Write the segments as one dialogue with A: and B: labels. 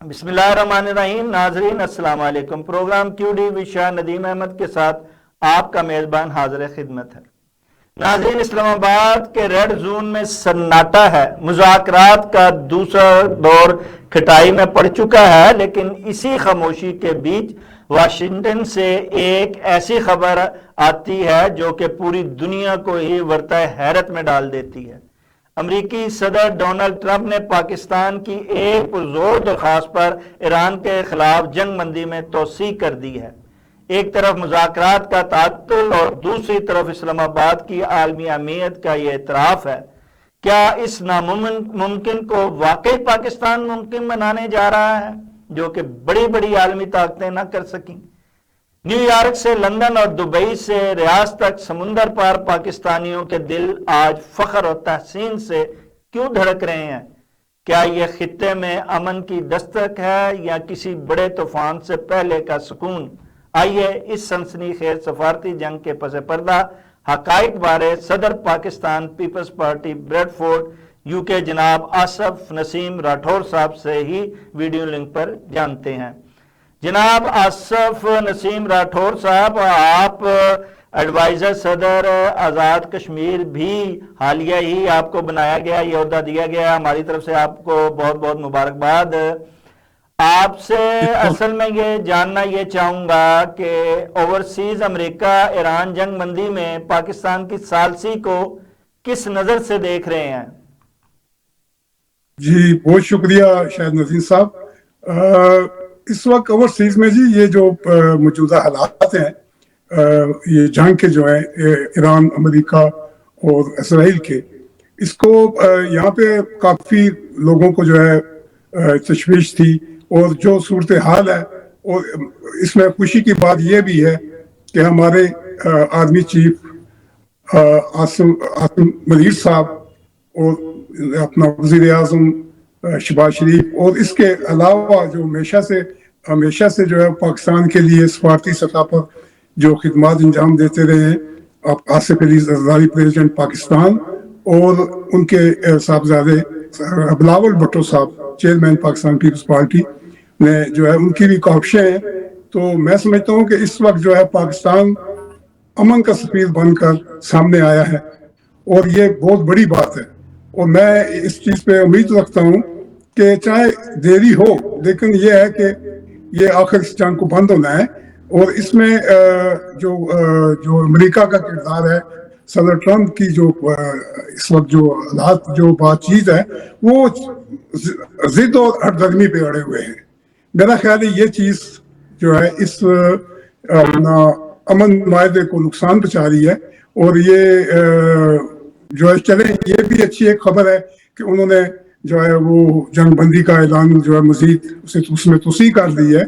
A: بسم اللہ الرحمن الرحیم. ناظرین السلام علیکم. پروگرام کیو ڈی وشا ندیم احمد کے ساتھ آپ کا میزبان حاضر خدمت ہے. ناظرین، اسلام آباد کے ریڈ زون میں سناٹا ہے. مذاکرات کا دوسرا دور کھٹائی میں پڑ چکا ہے، لیکن اسی خاموشی کے بیچ واشنگٹن سے ایک ایسی خبر آتی ہے جو کہ پوری دنیا کو ہی ورطہ حیرت میں ڈال دیتی ہے. امریکی صدر ڈونلڈ ٹرمپ نے پاکستان کی ایک پرزور درخواست پر ایران کے خلاف جنگ بندی میں توسیع کر دی ہے. ایک طرف مذاکرات کا تعطل اور دوسری طرف اسلام آباد کی عالمی اہمیت کا یہ اعتراف ہے. کیا اس ناممکن کو واقعی پاکستان ممکن بنانے جا رہا ہے، جو کہ بڑی بڑی عالمی طاقتیں نہ کر سکیں؟ نیو یارک سے لندن اور دبئی سے ریاض تک سمندر پار پاکستانیوں کے دل آج فخر اور تحسین سے کیوں دھڑک رہے ہیں؟ کیا یہ خطے میں امن کی دستک ہے یا کسی بڑے طوفان سے پہلے کا سکون؟ آئیے اس سنسنی خیز سفارتی جنگ کے پس پردہ حقائق بارے صدر Pakistan Peoples Party Bradford UK جناب آصف نسیم راٹھور صاحب سے ہی ویڈیو لنک پر جانتے ہیں. جناب آصف نسیم راٹھور صاحب، آپ ایڈوائزر صدر آزاد کشمیر بھی حالیہ ہی آپ کو بنایا گیا، یہ عہدہ دیا گیا. ہماری طرف سے آپ کو بہت بہت مبارکباد. آپ سے اصل میں یہ جاننا یہ چاہوں گا کہ اوورسیز امریکہ ایران جنگ بندی میں پاکستان کی ثالثی کو کس نظر سے دیکھ رہے ہیں؟
B: جی بہت شکریہ شاہد نذیر صاحب. اس وقت اوورسیز میں جی یہ جو موجودہ حالات ہیں، یہ جنگ کے جو ہیں ایران، امریکہ اور اسرائیل کے، اس کو یہاں پہ کافی لوگوں کو جو ہے تشویش تھی. اور جو صورتحال ہے، اور اس میں خوشی کی بات یہ بھی ہے کہ ہمارے آرمی چیف عاصم منیر صاحب اور اپنا وزیر اعظم شہباز شریف، اور اس کے علاوہ جو ہمیشہ سے جو ہے پاکستان کے لیے سفارتی سطح پر جو خدمات انجام دیتے رہے ہیں، آصف علی زرداری پریزیڈنٹ پاکستان، اور ان کے صاحبزادے بلاول بھٹو صاحب چیئرمین پاکستان پیپلز پارٹی نے جو ہے ان کی بھی کوششیں ہیں. تو میں سمجھتا ہوں کہ اس وقت جو ہے پاکستان امن کا سفیر بن کر سامنے آیا ہے، اور یہ بہت بڑی بات ہے. اور میں اس چیز پہ امید رکھتا ہوں کہ چاہے دیری ہو، لیکن یہ ہے کہ یہ آخر اس جنگ کو بند ہونا ہے. اور اس میں جو امریکہ کا کردار ہے، صدر ٹرمپ کی جو اس وقت جو حالات، جو بات چیت ہے، وہ ضد اور ہٹ درمی پہ اڑے ہوئے ہیں. میرا خیال ہے یہ چیز جو ہے اس امن معاہدے کو نقصان پہنچا رہی ہے. اور یہ جو ہے چلے، یہ بھی اچھی ایک خبر ہے کہ انہوں نے جو ہے وہ جنگ بندی کا اعلان جو ہے مزید اس میں توسیع کر دی ہے.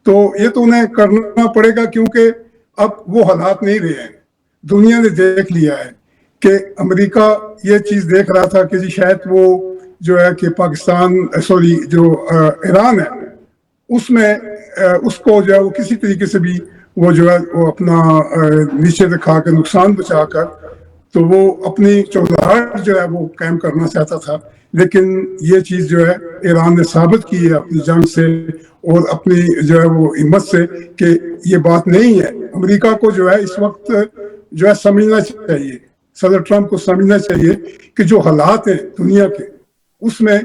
B: تو یہ تو انہیں کرنا پڑے گا، کیونکہ اب وہ حالات نہیں رہے ہیں. دنیا نے دیکھ لیا ہے کہ امریکہ یہ چیز دیکھ رہا تھا کہ جی شاید وہ جو ہے کہ پاکستان جو ایران ہے، اس میں اس کو جو ہے وہ کسی طریقے سے بھی وہ جو ہے وہ اپنا نیچے دکھا کے نقصان بچا کر تو وہ اپنی چودراہٹ جو ہے وہ قائم کرنا چاہتا تھا. لیکن یہ چیز جو ہے ایران نے ثابت کی ہے اپنی جنگ سے اور اپنی جو ہے وہ ہمت سے کہ یہ بات نہیں ہے. امریکہ کو جو ہے اس وقت جو ہے سمجھنا چاہیے، صدر ٹرمپ کو سمجھنا چاہیے کہ جو حالات ہیں دنیا کے، اس میں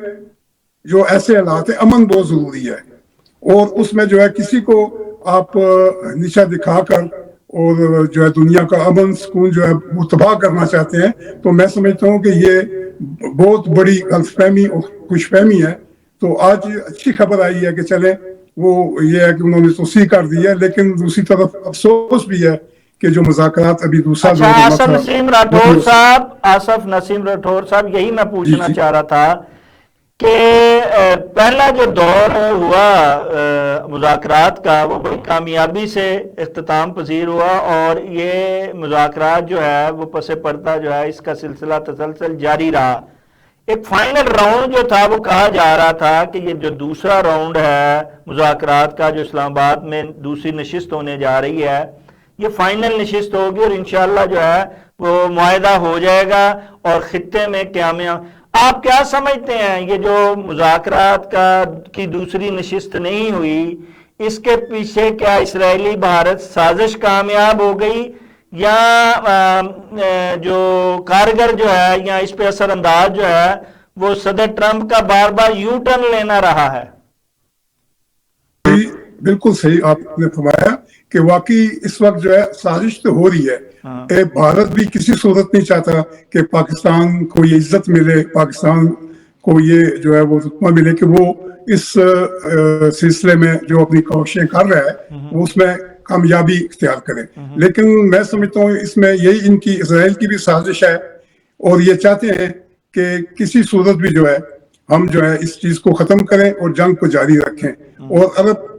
B: جو ایسے حالات ہیں، امن بہت ضروری ہے. اور اس میں جو ہے کسی کو آپ نیچا دکھا کر اور جو ہے دنیا کا امن سکون جو ہے وہ تباہ کرنا چاہتے ہیں، تو میں سمجھتا ہوں کہ یہ بہت بڑی غلط فہمی اور خوش فہمی ہے. تو آج اچھی خبر آئی ہے کہ چلے وہ یہ ہے کہ انہوں نے توسیع کر دی ہے، لیکن دوسری طرف افسوس بھی ہے کہ جو مذاکرات ابھی دوسرا دور ہونا
A: آصف
B: تھا.
A: نسیم راٹھور صاحب، یہی میں پوچھنا
B: جی
A: چاہ رہا تھا کہ پہلا جو دور ہوا مذاکرات کا، وہ بڑی کامیابی سے اختتام پذیر ہوا، اور یہ مذاکرات جو ہے وہ پس پردہ جو ہے اس کا سلسلہ تسلسل جاری رہا. ایک فائنل راؤنڈ جو تھا وہ کہا جا رہا تھا کہ یہ جو دوسرا راؤنڈ ہے مذاکرات کا، جو اسلام آباد میں دوسری نشست ہونے جا رہی ہے، یہ فائنل نشست ہوگی اور انشاءاللہ جو ہے وہ معاہدہ ہو جائے گا اور خطے میں آپ کیا سمجھتے ہیں یہ جو مذاکرات کی دوسری نشست نہیں ہوئی، اس کے پیچھے کیا اسرائیلی بھارت سازش کامیاب ہو گئی، یا جو کارگر جو ہے یا اس پہ اثر انداز جو ہے وہ صدر ٹرمپ کا بار بار یو ٹرن لینا رہا ہے؟
B: بالکل صحیح آپ نے فرمایا کہ واقعی اس وقت جو ہے سازش تو ہو رہی ہے. بھارت بھی کسی صورت نہیں چاہتا کہ پاکستان کو یہ عزت ملے، پاکستان کو یہ جو ہے وہ رتبہ ملے کہ وہ اس سلسلے میں جو اپنی کوششیں کر رہا ہے وہ اس میں کامیابی اختیار کرے. لیکن میں سمجھتا ہوں اس میں یہی ان کی اسرائیل کی بھی سازش ہے، اور یہ چاہتے ہیں کہ کسی صورت بھی جو ہے ہم جو ہے اس چیز کو ختم کریں اور جنگ کو جاری رکھیں. اور عرب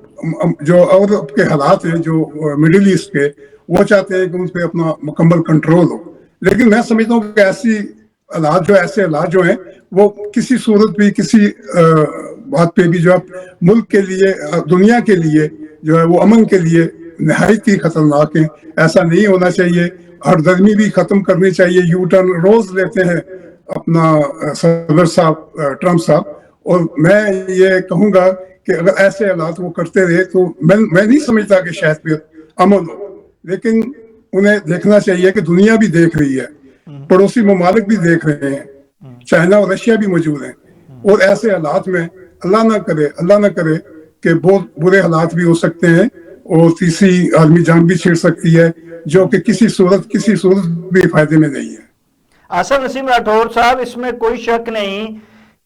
B: کے حالات ہیں جو مڈل ایسٹ کے، وہ چاہتے ہیں کہ ان پہ اپنا مکمل کنٹرول ہو. لیکن میں سمجھتا ہوں کہ ایسے حالات جو ہیں وہ کسی صورت بھی کسی بات پہ بھی جو ہے ملک کے لیے، دنیا کے لیے جو ہے وہ امن کے لیے نہایت ہی خطرناک ہیں. ایسا نہیں ہونا چاہیے. ہر درمی بھی ختم کرنی چاہیے. یو ٹرن روز لیتے ہیں اپنا صدر صاحب ٹرمپ صاحب، اور میں یہ کہوں گا کہ اگر ایسے حالات وہ کرتے رہے تو میں نہیں سمجھتا کہ شاید پھر امن ہو. لیکن انہیں دیکھنا چاہیے کہ دنیا بھی دیکھ رہی ہے، پڑوسی ممالک بھی دیکھ رہے ہیں، چائنا اور رشیا بھی موجود ہیں. اور ایسے حالات میں اللہ نہ کرے کہ بہت برے حالات بھی ہو سکتے ہیں اور تیسری عالمی جنگ بھی چھڑ سکتی ہے، جو کہ کسی صورت بھی فائدے میں نہیں ہے.
A: آصف نسیم راٹھور صاحب، اس میں کوئی شک نہیں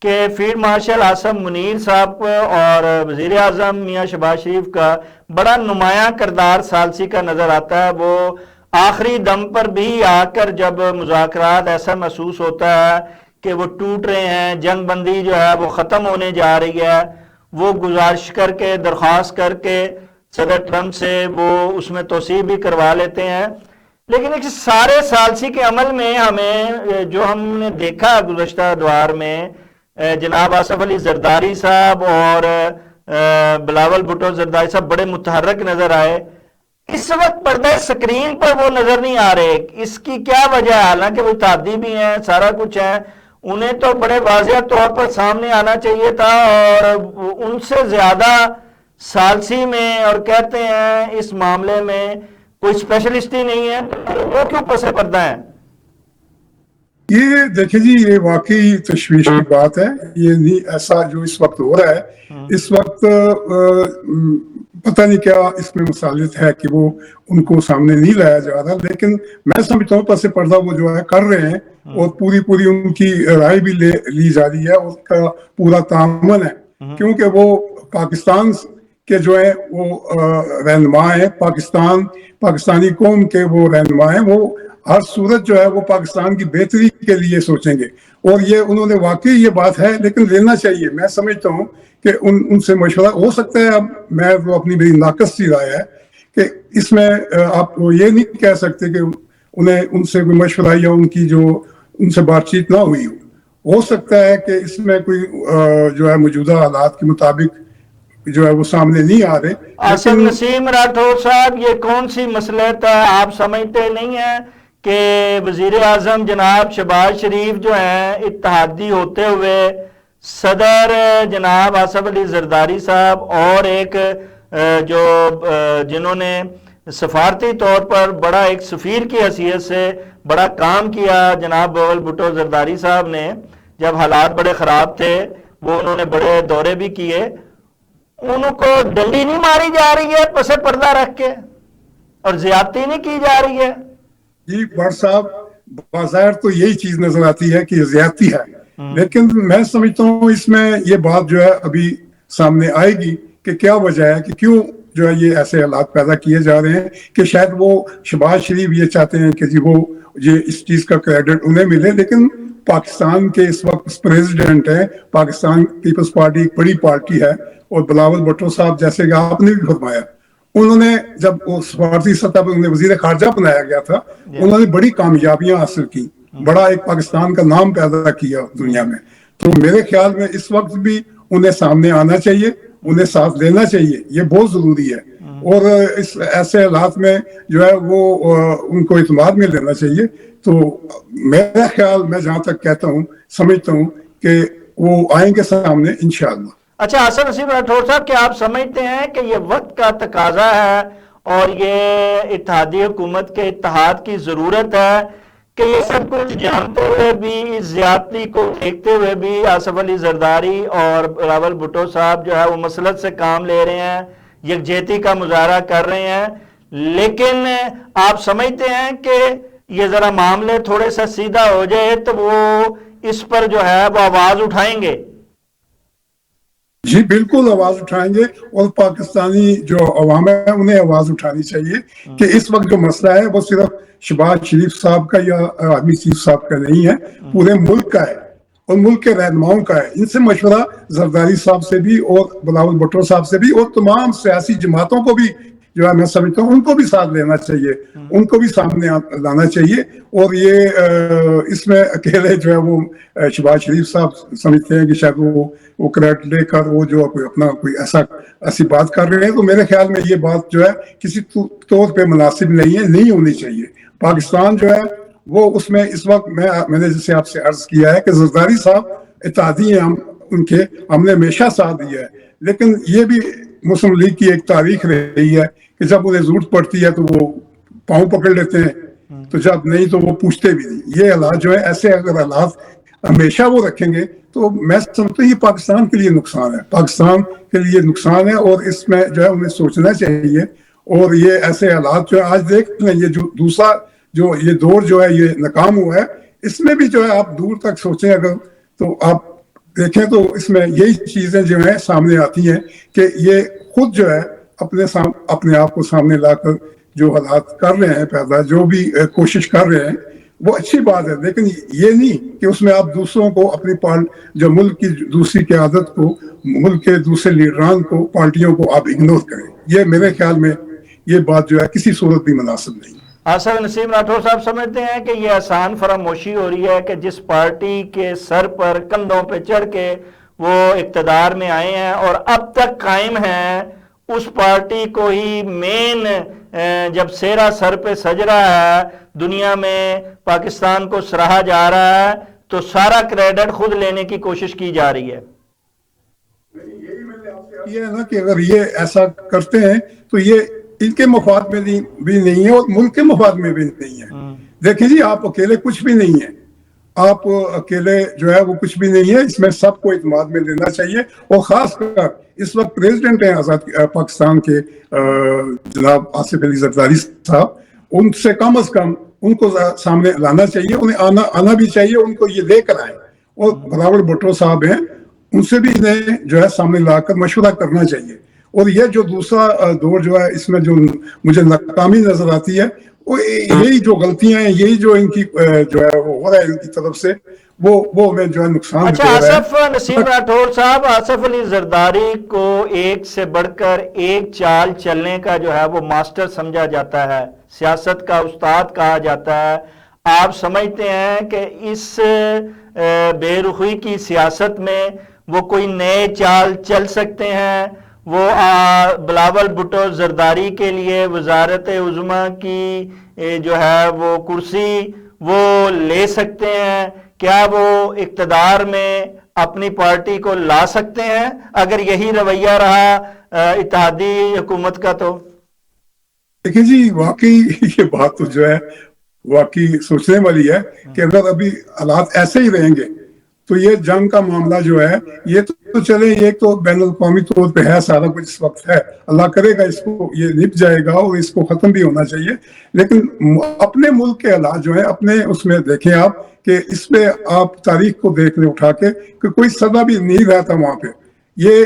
A: کہ فیلڈ مارشل آصف منیر صاحب اور وزیر اعظم میاں شہباز شریف کا بڑا نمایاں کردار ثالثی کا نظر آتا ہے. وہ آخری دم پر بھی آ کر جب مذاکرات ایسا محسوس ہوتا ہے کہ وہ ٹوٹ رہے ہیں، جنگ بندی جو ہے وہ ختم ہونے جا رہی ہے، وہ گزارش کر کے، درخواست کر کے صدر ٹرمپ سے وہ اس میں توسیع بھی کروا لیتے ہیں. لیکن ایک سارے ثالثی کے عمل میں ہمیں جو ہم نے دیکھا گزشتہ ادوار میں، جناب آصف علی زرداری صاحب اور بلاول بھٹو زرداری صاحب بڑے متحرک نظر آئے. اس وقت پردہ سکرین پر وہ نظر نہیں آ رہے. اس کی کیا وجہ ہے؟ حالانکہ وہ اتحادی بھی ہیں، سارا کچھ ہے، انہیں تو بڑے واضح طور پر سامنے آنا چاہیے تھا، اور ان سے زیادہ ثالثی میں، اور کہتے ہیں اس معاملے میں کوئی اسپیشلسٹ ہی نہیں ہے. وہ کیوں پس پردہ ہیں؟
B: یہ دیکھیں جی، یہ واقعی تشویش کی بات ہے. یہ نہیں ایسا جو اس وقت ہو رہا ہے، اس وقت پتہ نہیں کیا اس میں مصالحت ہے کہ وہ ان کو سامنے نہیں لایا جا رہا. لیکن میں سمجھتا ہوں پس پردہ وہ جو ہے کر رہے ہیں، اور پوری ان کی رائے بھی لی جا رہی ہے، اس کا پورا تعامل ہے. کیونکہ وہ پاکستان کے جو ہے وہ رہنما ہیں، پاکستانی قوم کے وہ رہنما ہیں. وہ ہر صورت جو ہے وہ پاکستان کی بہتری کے لیے سوچیں گے، اور یہ انہوں نے واقعی یہ بات ہے. لیکن لینا چاہیے. میں سمجھتا ہوں کہ ان سے مشورہ ہو سکتا ہے. اب میں وہ اپنی بڑی ناقص سی رائے ہے کہ اس میں آپ یہ نہیں کہہ سکتے کہ انہیں ان سے کوئی مشورہ یا ان سے بات چیت نہ ہوئی ہو سکتا ہے کہ اس میں کوئی جو ہے موجودہ حالات کے مطابق جو ہے وہ سامنے نہیں آ رہے.
A: آصف نسیم راٹھور صاحب، یہ کون سی مصلحت ہے؟ آپ سمجھتے نہیں ہیں کہ وزیر اعظم جناب شہباز شریف جو ہیں اتحادی ہوتے ہوئے صدر جناب آصف علی زرداری صاحب اور ایک جنہوں نے سفارتی طور پر بڑا ایک سفیر کی حیثیت سے بڑا کام کیا، جناب بلاول بھٹو زرداری صاحب نے، جب حالات بڑے خراب تھے وہ انہوں نے بڑے دورے بھی کیے، ان کو ڈنڈی نہیں ماری جا رہی ہے پس پردہ رکھ کے، اور زیادتی نہیں کی جا رہی ہے؟
B: جی بٹ صاحب، بظاہر تو یہی چیز نظر آتی ہے کہ یہ زیادتی ہے. لیکن میں سمجھتا ہوں اس میں یہ بات جو ہے ابھی سامنے آئے گی کہ کیا وجہ ہے کہ کیوں جو ہے یہ ایسے حالات پیدا کیے جا رہے ہیں. کہ شاید وہ شہباز شریف یہ چاہتے ہیں کہ جی وہ یہ اس چیز کا کریڈٹ انہیں ملے. لیکن پاکستان کے اس وقت پریزیڈنٹ ہے، پاکستان پیپلز پارٹی ایک بڑی پارٹی ہے، اور بلاول بھٹو صاحب جیسے کہ آپ نے بھی فرمایا، انہوں نے جب سفارتی سطح پر انہیں وزیر خارجہ بنایا گیا تھا، انہوں نے بڑی کامیابیاں حاصل کی، بڑا ایک پاکستان کا نام پیدا کیا دنیا میں. تو میرے خیال میں اس وقت بھی انہیں سامنے آنا چاہیے، انہیں ساتھ لینا چاہیے. یہ بہت ضروری ہے. اور اس ایسے حالات میں جو ہے وہ ان کو اعتماد میں لینا چاہیے تو میرا خیال میں جہاں تک کہتا ہوں سمجھتا ہوں کہ وہ آئیں گے سامنے انشاءاللہ۔
A: اچھا حسن نصیب راٹھور صاحب، کیا آپ سمجھتے ہیں کہ یہ وقت کا تقاضا ہے اور یہ اتحادی حکومت کے اتحاد کی ضرورت ہے کہ یہ سب کچھ جانتے ہوئے بھی، اس زیادتی کو دیکھتے ہوئے بھی آصف علی زرداری اور بلاول بھٹو صاحب جو ہے وہ مسلط سے کام لے رہے ہیں، یکجہتی کا مظاہرہ کر رہے ہیں، لیکن آپ سمجھتے ہیں کہ یہ ذرا معاملے تھوڑے سا سیدھا ہو جائے تو وہ اس پر جو ہے وہ آواز اٹھائیں گے؟
B: جی بالکل آواز اٹھائیں گے، اور پاکستانی جو عوام ہے انہیں آواز اٹھانی چاہیے کہ اس وقت جو مسئلہ ہے وہ صرف شہباز شریف صاحب کا یا آرمی چیف صاحب کا نہیں ہے، پورے ملک کا ہے اور ملک کے رہنماؤں کا ہے۔ ان سے مشورہ زرداری صاحب سے بھی اور بلاول بھٹو صاحب سے بھی اور تمام سیاسی جماعتوں کو بھی جو ہے میں سمجھتا ہوں ان کو بھی ساتھ لینا چاہیے، ان کو بھی سامنے لانا چاہیے۔ اور یہ اس میں اکیلے جو ہے وہ شہباز شریف صاحب سمجھتے ہیں کہ شاید وہ کریڈٹ لے کر وہ جو اپنا کوئی ایسی بات کر رہے ہیں، تو میرے خیال میں یہ بات جو ہے کسی طور پہ مناسب نہیں ہے، نہیں ہونی چاہیے۔ پاکستان جو ہے وہ اس میں اس وقت میں نے جیسے آپ سے عرض کیا ہے کہ زرداری صاحب اتحادی ہیں، ہم نے ہمیشہ ساتھ دیا ہے، لیکن یہ بھی مسلم لیگ کی ایک تاریخ رہی ہے کہ جب انہیں ضرورت پڑتی ہے تو وہ پاؤں پکڑ لیتے ہیں، تو جب نہیں تو وہ پوچھتے بھی نہیں۔ یہ حالات جو ہے ایسے اگر حالات ہمیشہ وہ رکھیں گے تو میں سمجھتا ہوں یہ پاکستان کے لیے نقصان ہے، پاکستان کے لیے نقصان ہے، اور اس میں جو ہے انہیں سوچنا چاہیے۔ اور یہ ایسے حالات جو ہے آج دیکھ لیں، یہ جو دوسرا جو یہ دور جو ہے یہ ناکام ہوا ہے، اس میں بھی جو ہے آپ دور تک سوچیں اگر تو آپ دیکھیں تو اس میں یہی چیزیں جو ہیں سامنے آتی ہیں کہ یہ خود جو ہے اپنے آپ کو سامنے لا کر جو حالات کر رہے ہیں پیدا، جو بھی کوشش کر رہے ہیں وہ اچھی بات ہے، لیکن یہ نہیں کہ اس میں آپ دوسروں کو اپنی جو ملک کی دوسری قیادت کو، ملک کے دوسرے لیڈران کو، پارٹیوں کو آپ اگنور کریں۔ یہ میرے خیال میں یہ بات جو ہے کسی صورت بھی مناسب نہیں۔
A: آصف نصیب راٹھور صاحب سمجھتے ہیں کہ یہ آسان فراموشی ہو رہی ہے کہ جس پارٹی کے سر پر کندھوں پہ چڑھ کے وہ اقتدار میں آئے ہیں اور اب تک قائم ہیں، اس پارٹی کو ہی مین جب سیرا سر پہ سج رہا ہے، دنیا میں پاکستان کو سراہا جا رہا ہے، تو سارا کریڈٹ خود لینے کی کوشش کی جا رہی ہے۔
B: یہ ہے نا کہ اگر یہ ایسا کرتے ہیں تو یہ ان کے مفاد میں بھی نہیں ہے اور ملک کے مفاد میں بھی نہیں ہے۔ دیکھیں جی، آپ اکیلے کچھ بھی نہیں ہیں، آپ اکیلے جو ہے وہ کچھ بھی نہیں ہے، اس میں سب کو اعتماد میں لینا چاہیے، اور خاص کر اس وقت پریزیڈنٹ ہیں آزاد پاکستان کے جناب آصف علی زرداری صاحب، ان سے کم از کم ان کو سامنے لانا چاہیے، انہیں آنا بھی چاہیے، ان کو یہ لے کر آئیں۔ اور بلاول بھٹو صاحب ہیں، ان سے بھی انہیں جو ہے سامنے لا کر مشورہ کرنا چاہیے۔ اور یہ جو دوسرا دور جو ہے اس میں جو مجھے ناکامی نظر آتی ہے، وہ یہی جو غلطیاں ہیں، یہی جو ان کی جو ہے وہ ہو رہا ہے ان کی طرف سے، وہ ہمیں جو ہے نقصان دے رہا ہے۔
A: اچھا آصف نصیب راٹھور صاحب، آصف علی زرداری کو ایک سے بڑھ کر ایک چال چلنے کا جو ہے وہ ماسٹر سمجھا جاتا ہے، سیاست کا استاد کہا جاتا ہے۔ آپ سمجھتے ہیں کہ اس بے رخی کی سیاست میں وہ کوئی نئے چال چل سکتے ہیں؟ وہ بلاول بھٹو زرداری کے لیے وزارت عظمیٰ کی جو ہے وہ کرسی وہ لے سکتے ہیں؟ کیا وہ اقتدار میں اپنی پارٹی کو لا سکتے ہیں اگر یہی رویہ رہا اتحادی حکومت کا؟ تو
B: دیکھیں جی، واقعی یہ بات تو جو ہے واقعی سوچنے والی ہے کہ اگر ابھی حالات ایسے ہی رہیں گے تو یہ جنگ کا معاملہ جو ہے یہ تو چلے، یہ تو بین الاقوامی طور پہ ہے، سارا کچھ اس وقت ہے، اللہ کرے گا اس کو یہ نپ جائے گا اور اس کو ختم بھی ہونا چاہیے، لیکن اپنے ملک کے حالات جو ہیں اپنے اس میں دیکھیں آپ کہ اس پہ آپ تاریخ کو دیکھ لیں اٹھا کے کہ کوئی صدا بھی نہیں رہتا وہاں پہ۔ یہ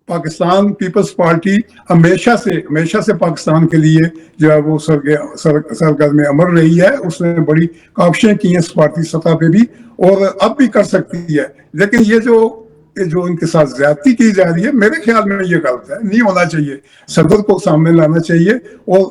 B: پاکستان پیپلز پارٹی ہمیشہ سے پاکستان کے لیے جو ہے وہ سرگرم عمل رہی ہے، اس نے بڑی کاوشیں کی ہیں سفارتی سطح پہ بھی اور اب بھی کر سکتی ہے، لیکن یہ جو ان کے ساتھ زیادتی کی جا رہی ہے میرے خیال میں یہ غلط ہے، نہیں ہونا چاہیے۔ صدر کو سامنے لانا چاہیے اور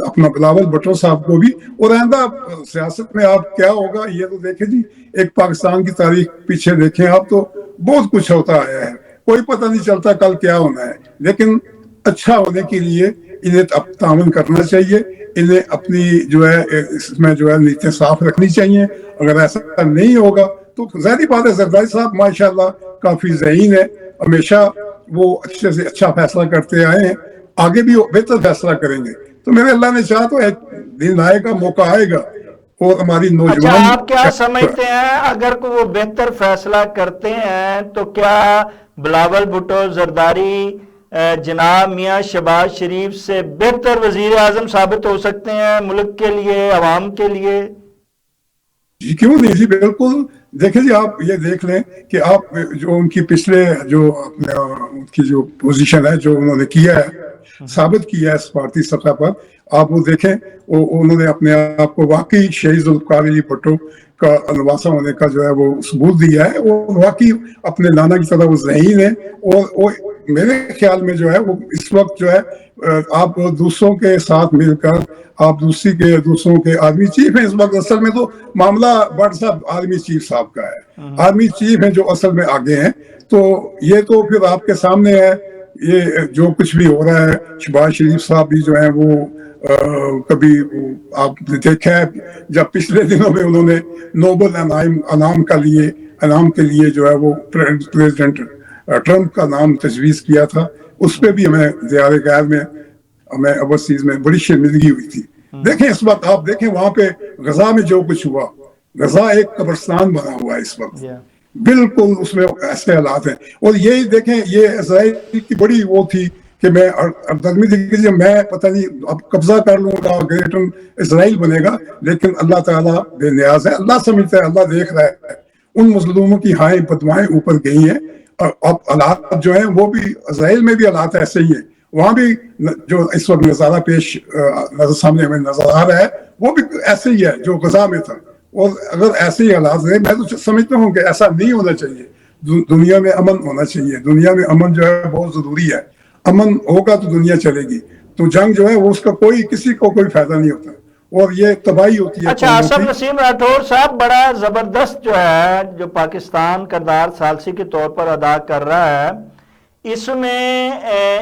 B: اپنا بلاول بھٹو صاحب کو بھی، اور آئندہ سیاست میں آپ کیا ہوگا یہ تو دیکھیں جی، ایک پاکستان کی تاریخ پیچھے دیکھیں آپ تو بہت کچھ ہوتا آیا ہے، کوئی پتہ نہیں چلتا کل کیا ہونا ہے، لیکن اچھا ہونے کے لیے انہیں تعاون کرنا چاہیے، انہیں اپنی جو ہے اس میں جو ہے نیتیں صاف رکھنی چاہیے. اگر ایسا نہیں ہوگا تو ظاہری بات ہے زرداری صاحب ماشاءاللہ کافی ذہین ہے، ہمیشہ وہ اچھے سے اچھا فیصلہ کرتے آئے ہیں، آگے بھی وہ بہتر فیصلہ کریں گے. تو میرے اللہ نے چاہا تو ایک دن آئے گا، موقع آئے گا، اور ہماری
A: اچھا،
B: نوجوان
A: آپ کیا سمجھتے ہیں اگر کوئی وہ بہتر فیصلہ کرتے ہیں تو کیا بلاول بھٹو زرداری جناب میاں شہباز شریف سے بہتر وزیر اعظم ثابت ہو سکتے ہیں ملک کے لیے، عوام کے لیے؟
B: جی کیوں نہیں جی، بالکل. دیکھیں جی، آپ یہ دیکھ لیں کہ آپ جو ان کی پچھلے جو ان کی جو پوزیشن ہے، جو انہوں نے کیا ہے، ثابت کیا ہے اس بھارتی سطح پر، آپ وہ دیکھیں، انہوں نے اپنے آپ کو واقعی شہید ذوالفقار علی بھٹو کا نواسا ہونے کا جو ہے وہ ثبوت دیا ہے. وہ واقعی اپنے نانا کی طرح وہ ذہین ہے، اور میرے خیال میں جو ہے وہ اس وقت جو ہے آپ دوسروں کے ساتھ مل کر آپ دوسروں کے آرمی چیف ہیں اس وقت. اصل میں تو معاملہ بٹ صاحب آرمی چیف صاحب کا ہے، آرمی چیف ہیں جو اصل میں آگے ہیں. تو یہ تو پھر آپ کے سامنے ہے، یہ جو کچھ بھی ہو رہا ہے. شہباز شریف صاحب بھی جو ہیں وہ کبھی آپ نے دیکھا ہے جب پچھلے دنوں میں انہوں نے نوبل انعام کے لیے جو ہے وہ پریزیڈنٹ ٹرمپ کا نام تجویز کیا تھا، اس پہ بھی ہمیں زیارت غیر میں ہمیں اوورسیز میں بڑی شرمندگی ہوئی تھی. دیکھیں اس وقت آپ دیکھیں وہاں پہ غزہ میں جو کچھ ہوا، غزہ ایک قبرستان بنا ہوا ہے اس وقت، بالکل اس میں ایسے حالات ہیں. اور یہی دیکھیں، یہ اسرائیل کی بڑی وہ تھی کہ میں میں پتہ نہیں اب قبضہ کر لوں گا، گریٹر اسرائیل بنے گا، لیکن اللہ تعالیٰ بے نیاز ہے، اللہ سمجھتا ہے، اللہ دیکھ رہا ہے. ان مظلوموں کی ہائیں بدوائیں اوپر گئی ہیں، اور اب حالات جو ہیں وہ بھی اسرائیل میں بھی حالات ایسے ہی ہیں. وہاں بھی جو اس وقت نظارہ پیش نظر سامنے ہمیں نظر آ رہا ہے وہ بھی ایسے ہی ہے جو غزہ میں تھا. اور اگر ایسے ہی حالات رہے، میں تو سمجھتا ہوں کہ ایسا نہیں ہونا چاہیے. دنیا میں امن ہونا چاہیے، دنیا میں امن جو ہے بہت ضروری ہے. امن ہوگا تو دنیا چلے گی. تو جنگ جو ہے وہ اس کا کسی کو کوئی فائدہ نہیں ہوتا، اور یہ تباہی ہوتی ہے.
A: اچھا، آصف نسیم راٹھور صاحب بڑا زبردست جو ہے جو پاکستان کردار ثالثی کے طور پر ادا کر رہا ہے، اس میں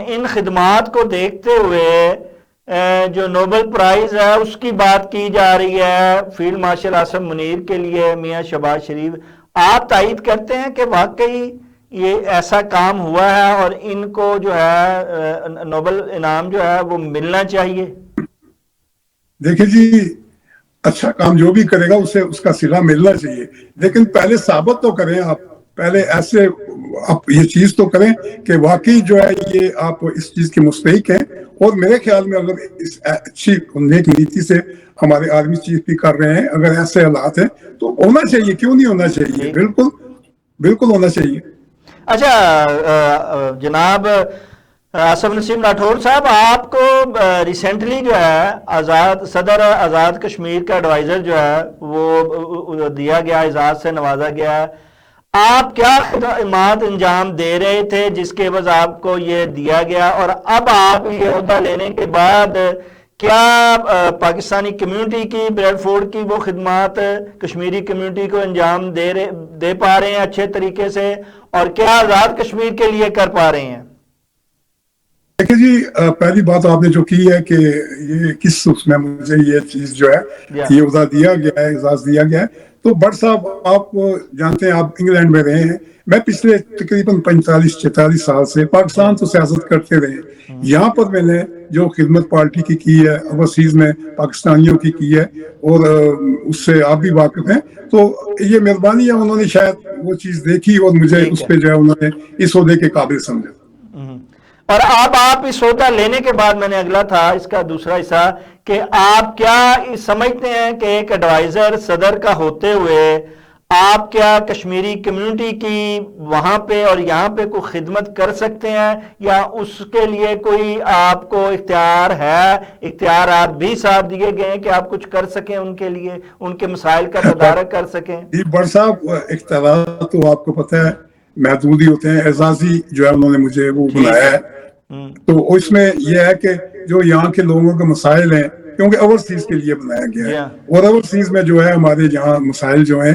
A: ان خدمات کو دیکھتے ہوئے جو نوبل پرائز ہے اس کی بات کی جا رہی ہے فیلڈ مارشل عاصم منیر کے لیے میاں شہباز شریف. آپ تائید کرتے ہیں کہ واقعی یہ ایسا کام ہوا ہے اور ان کو جو ہے نوبل انعام جو ہے وہ ملنا چاہیے؟
B: دیکھیں جی، اچھا کام جو بھی کرے گا اسے اس کا صلہ ملنا چاہیے، لیکن پہلے ثابت تو کریں. آپ پہلے ایسے آپ یہ چیز تو کریں کہ واقعی جو ہے یہ آپ اس چیز کے مستحق ہیں. اور میرے خیال میں اگر اس اچھی نیک نیتی سے ہمارے آرمی چیف بھی کر رہے ہیں، اگر ایسے حالات ہیں تو ہونا چاہیے، کیوں نہیں ہونا چاہیے؟ بالکل بالکل ہونا چاہیے.
A: اچھا جناب آصف نسیم راٹھور صاحب، آپ کو ریسنٹلی جو ہے صدر آزاد کشمیر کا ایڈوائزر جو ہے وہ دیا گیا، اعزاز سے نوازا گیا. آپ کیا خدمات انجام دے رہے تھے جس کے عوض آپ کو یہ دیا گیا، اور اب آپ یہ عہدہ لینے کے بعد کیا پاکستانی کمیونٹی کی، بریڈ فورڈ کی وہ خدمات کشمیری کمیونٹی کو انجام دے پا رہے ہیں اچھے طریقے سے، اور کیا آزاد کشمیر کے لیے کر پا رہے ہیں؟
B: دیکھیں جی، پہلی بات آپ نے جو کی ہے کہ یہ کس اس میں مجھے یہ چیز جو ہے یہ عہدہ دیا گیا ہے، اعزاز دیا گیا ہے. تو بٹ صاحب آپ جانتے ہیں، آپ انگلینڈ میں رہے ہیں، میں پچھلے تقریباً 45-46 سال سے پاکستان تو سیاست کرتے رہے. یہاں پر میں نے جو خدمت پارٹی کی ہے، اوورسیز میں پاکستانیوں کی ہے، اور اس سے آپ بھی واقف ہیں. تو یہ مہربانی ہے، انہوں نے شاید وہ چیز دیکھی اور مجھے اس پہ جو ہے انہوں نے اس عہدے کے قابل سمجھا.
A: اور اب آپ اس عہدہ لینے کے بعد، میں نے اگلا تھا اس کا دوسرا حصہ، کہ آپ کیا سمجھتے ہیں کہ ایک ایڈوائزر صدر کا ہوتے ہوئے آپ کیا کشمیری کمیونٹی کی وہاں پہ اور یہاں پہ کوئی خدمت کر سکتے ہیں، یا اس کے لیے کوئی آپ کو اختیار ہے، اختیارات بھی ساتھ دیے گئے ہیں کہ آپ کچھ کر سکیں ان کے لیے، ان کے مسائل کا تدارک کر سکیں؟
B: جی بٹ صاحب، اختیارات تو آپ کو پتہ ہے محدود ہی ہوتے ہیں. اعزازی جو ہے انہوں نے مجھے وہ بنایا ہے، تو اس میں یہ ہے کہ جو یہاں کے لوگوں کے مسائل ہیں، کیونکہ اوورسیز کے لیے بنایا گیا ہے، اور اوورسیز میں جو ہے ہمارے یہاں مسائل جو ہیں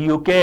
A: UK,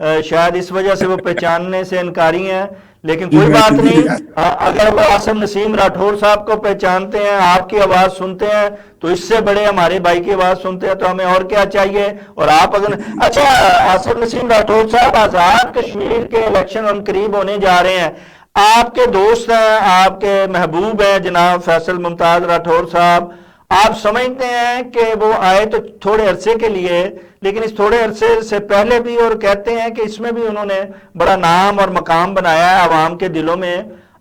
A: شاید اس وجہ سے وہ پہچاننے سے انکاری ہیں، لیکن کوئی بات نہیں، اگر وہ عاصم نسیم راٹھور صاحب کو پہچانتے ہیں، آپ کی آواز سنتے ہیں، تو اس سے بڑے ہمارے بھائی کی آواز سنتے ہیں تو ہمیں اور کیا چاہیے۔ اور آپ اگر اچھا عاصم نسیم راٹھور صاحب، آزاد کشمیر کے الیکشن ہم قریب ہونے جا رہے ہیں، آپ کے دوست ہیں، آپ کے محبوب ہیں جناب فیصل ممتاز راٹھور صاحب، آپ سمجھتے ہیں کہ وہ آئے تو تھوڑے عرصے کے لیے، لیکن اس تھوڑے عرصے سے پہلے بھی، اور کہتے ہیں کہ اس میں بھی انہوں نے بڑا نام اور مقام بنایا ہے عوام کے دلوں میں،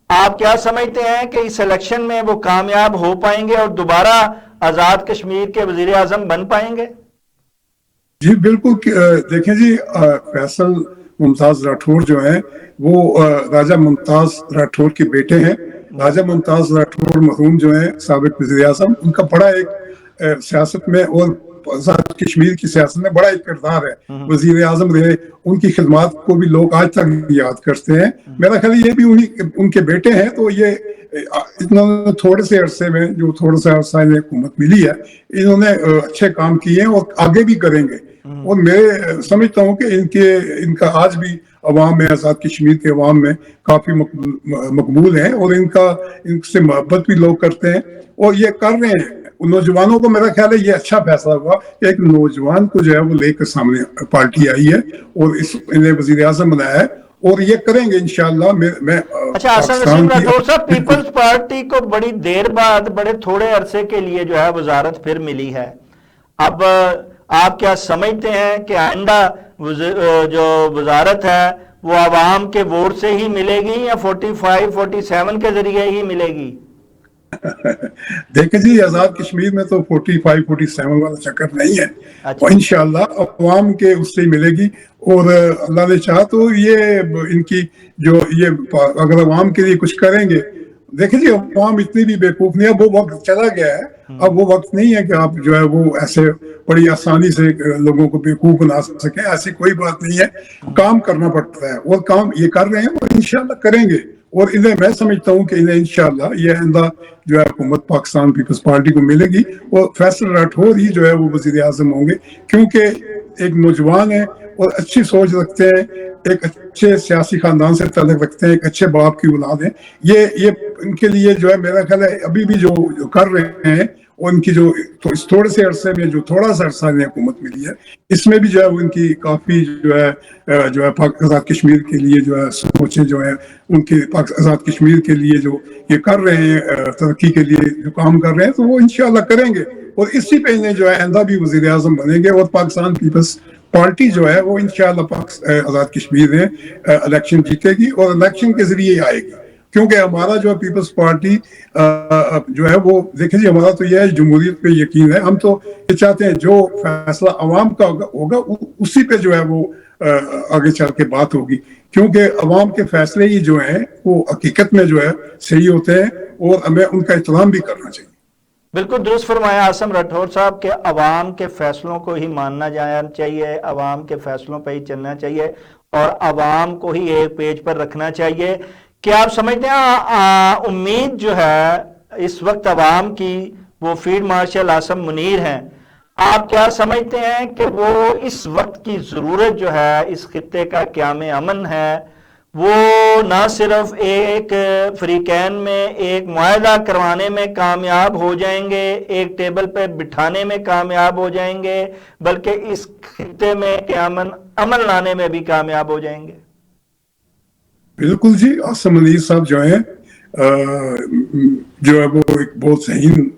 A: آپ کیا سمجھتے ہیں کہ اس الیکشن میں وہ کامیاب ہو پائیں گے اور دوبارہ آزاد کشمیر کے وزیر اعظم بن پائیں گے؟
B: جی بالکل، دیکھیں جی، فیصل ممتاز راٹھور جو ہیں وہ راجہ ممتاز راٹھور کے بیٹے ہیں۔ راجہ ممتاز راٹھور مرحوم جو ہیں سابق وزیر اعظم، ان کا بڑا ایک سیاست میں اور آزاد کشمیر کی سیاست میں بڑا ایک کردار ہے، وزیر اعظم رہے، ان کی خدمات کو بھی لوگ آج تک یاد کرتے ہیں۔ میرا خیال یہ بھی ان کے بیٹے ہیں، تو یہ اتنا تھوڑے سے عرصے میں جو تھوڑا سا عرصہ انہیں حکومت ملی ہے، انہوں نے اچھے کام کیے ہیں اور آگے بھی کریں گے۔ اور میں سمجھتا ہوں کہ ان کا آج بھی عوام میں، آزاد کشمیر کے عوام میں کافی مقبول ہیں، اور ان سے محبت بھی لوگ کرتے ہیں، اور یہ کر رہے ہیں۔ نوجوانوں کو میرا خیال ہے یہ اچھا فیصلہ ہوا کہ ایک نوجوان کو جو ہے وہ لے کر سامنے پارٹی آئی ہے اور انہیں وزیر اعظم بنایا ہے، اور یہ کریں گے انشاءاللہ۔ میں
A: اچھا عاصم نسیم راٹھور صاحب، پیپلز پارٹی کو بڑی دیر بعد، بڑے تھوڑے عرصے کے لیے جو ہے وزارت پھر ملی ہے، اب آپ کیا سمجھتے ہیں کہ آئندہ جو وزارت ہے وہ عوام کے ووٹ سے ہی ملے گی یا 45 47 کے ذریعے ہی ملے گی؟
B: دیکھیں جی، آزاد کشمیر میں تو 45 47 والا چکر نہیں ہے، اور انشاءاللہ عوام کے اس سے ملے گی، اور اللہ نے چاہا تو یہ ان کی جو یہ اگر عوام کے لیے کچھ کریں گے۔ دیکھیں جی، عوام اتنی بھی بیوقوف نہیں ہے، وہ وقت چلا گیا ہے، اب وہ وقت نہیں ہے کہ آپ جو ہے وہ ایسے بڑی آسانی سے لوگوں کو بیوقوف بنا سکیں، ایسی کوئی بات نہیں ہے، کام کرنا پڑتا ہے، اور کام یہ کر رہے ہیں اور انشاءاللہ کریں گے۔ اور انہیں میں سمجھتا ہوں کہ انہیں انشاءاللہ یہ آئندہ جو ہے حکومت پاکستان پیپلز پارٹی کو ملے گی، اور فیصل راٹھور ہی جو ہے وہ وزیر اعظم ہوں گے، کیونکہ ایک نوجوان ہے اور اچھی سوچ رکھتے ہیں، ایک اچھے سیاسی خاندان سے تعلق رکھتے ہیں، ایک اچھے باپ کی اولاد ہیں۔ یہ ان کے لیے جو ہے میرا خیال ہے ابھی بھی جو کر رہے ہیں، اور ان کی جو اس تھوڑے سے عرصے میں جو تھوڑا سا عرصہ انہیں حکومت ملی ہے، اس میں بھی جو ہے ان کی کافی جو ہے آزاد کشمیر کے لیے جو ہے سوچیں جو ہے ان کے آزاد کشمیر کے لیے جو یہ کر رہے ہیں، ترقی کے لیے جو کام کر رہے ہیں، تو وہ انشاءاللہ کریں گے، اور اسی پہ انہیں جو ہے آئندہ بھی وزیر اعظم بنیں گے، اور پاکستان پیپلز پارٹی جو ہے وہ انشاءاللہ آزاد کشمیر میں الیکشن جیتے گی، اور الیکشن کے ذریعے آئے گی، کیونکہ ہمارا جو پیپلز پارٹی جو ہے وہ دیکھیں جی، ہمارا تو یہ ہے جمہوریت پہ یقین ہے، ہم تو یہ چاہتے ہیں جو فیصلہ عوام کا ہوگا اسی پہ جو ہے وہ آگے چل کے بات ہوگی، کیونکہ عوام کے فیصلے ہی جو ہیں وہ حقیقت میں جو ہے صحیح ہوتے ہیں، اور ہمیں ان کا احترام بھی کرنا چاہیے۔
A: بالکل درست فرمایا عاصم راٹھور صاحب کہ عوام کے فیصلوں کو ہی ماننا جانا چاہیے، عوام کے فیصلوں پہ ہی چلنا چاہیے، اور عوام کو ہی ایک پیج پر رکھنا چاہیے۔ کیا آپ سمجھتے ہیں امید جو ہے اس وقت عوام کی وہ فیلڈ مارشل عاصم منیر ہیں، آپ کیا سمجھتے ہیں کہ وہ اس وقت کی ضرورت جو ہے اس خطے کا قیام امن ہے، وہ نہ صرف ایک فریقین میں ایک معاہدہ کروانے میں کامیاب ہو جائیں گے، ایک ٹیبل پہ بٹھانے میں کامیاب ہو جائیں گے، بلکہ اس خطے میں قیام امن لانے میں بھی کامیاب ہو جائیں گے؟
B: بالکل جی، عاصم منیر صاحب جو ہیں جو ہے وہ ایک بہت ذہین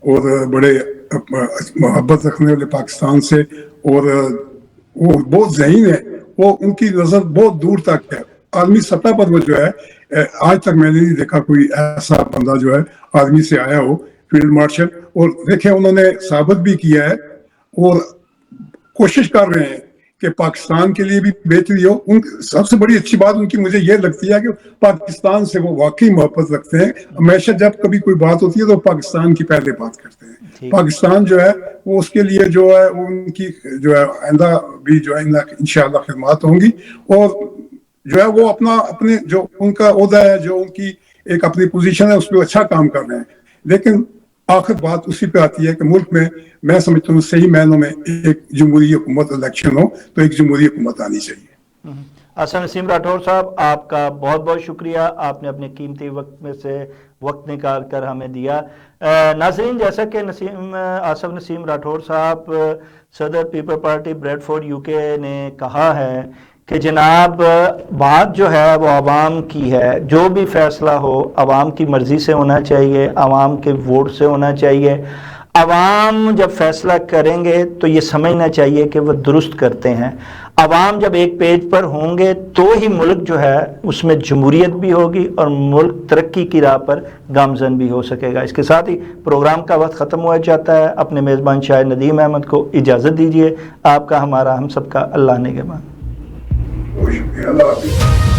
B: اور بڑے محبت رکھنے والے پاکستان سے، اور وہ بہت ذہین ہے، وہ ان کی نظر بہت دور تک ہے، عالمی سطح پر وہ جو ہے آج تک میں نے نہیں دیکھا کوئی ایسا بندہ جو ہے آدمی سے آیا ہو فیلڈ مارشل، اور دیکھیں انہوں نے ثابت بھی کیا ہے، اور کوشش کر رہے ہیں کہ پاکستان کے لیے بھی بہتری ہو۔ سب سے بڑی اچھی بات ان کی مجھے یہ لگتی ہے کہ پاکستان سے وہ واقعی محبت رکھتے ہیں، ہمیشہ جب کبھی کوئی بات ہوتی ہے تو پاکستان کی پہلے بات کرتے ہیں، پاکستان جو ہے وہ اس کے لیے جو ہے ان کی جو ہے آئندہ بھی جو ہے انشاءاللہ خدمات ہوں گی، اور جو ہے وہ اپنے جو ان کا عہدہ ہے، جو ان کی ایک اپنی پوزیشن ہے، اس پہ اچھا کام کر رہے ہیں، لیکن آخر بات اسی پہ آتی ہے کہ ملک میں سمجھتا ہوں صحیح معنوں میں ایک جمہوری حکومت الیکشن ہو تو ایک جمہوری حکومت آنی چاہیے۔
A: حسن نسیم راٹھور صاحب، آپ کا بہت بہت شکریہ، آپ نے اپنے قیمتی وقت میں سے وقت نکال کر ہمیں دیا۔ ناظرین، جیسا کہ آصف نسیم راٹھور صاحب صدر People Party Bradford U K نے کہا ہے کہ جناب بات جو ہے وہ عوام کی ہے، جو بھی فیصلہ ہو عوام کی مرضی سے ہونا چاہیے، عوام کے ووٹ سے ہونا چاہیے۔ عوام جب فیصلہ کریں گے تو یہ سمجھنا چاہیے کہ وہ درست کرتے ہیں۔ عوام جب ایک پیج پر ہوں گے تو ہی ملک جو ہے اس میں جمہوریت بھی ہوگی اور ملک ترقی کی راہ پر گامزن بھی ہو سکے گا۔ اس کے ساتھ ہی پروگرام کا وقت ختم ہوا چاہتا ہے۔ اپنے میزبان شاہد ندیم احمد کو اجازت دیجیے۔ آپ کا، ہمارا، ہم سب کا اللہ نگہبان۔
B: بہت شکریہ، اللہ حافظ۔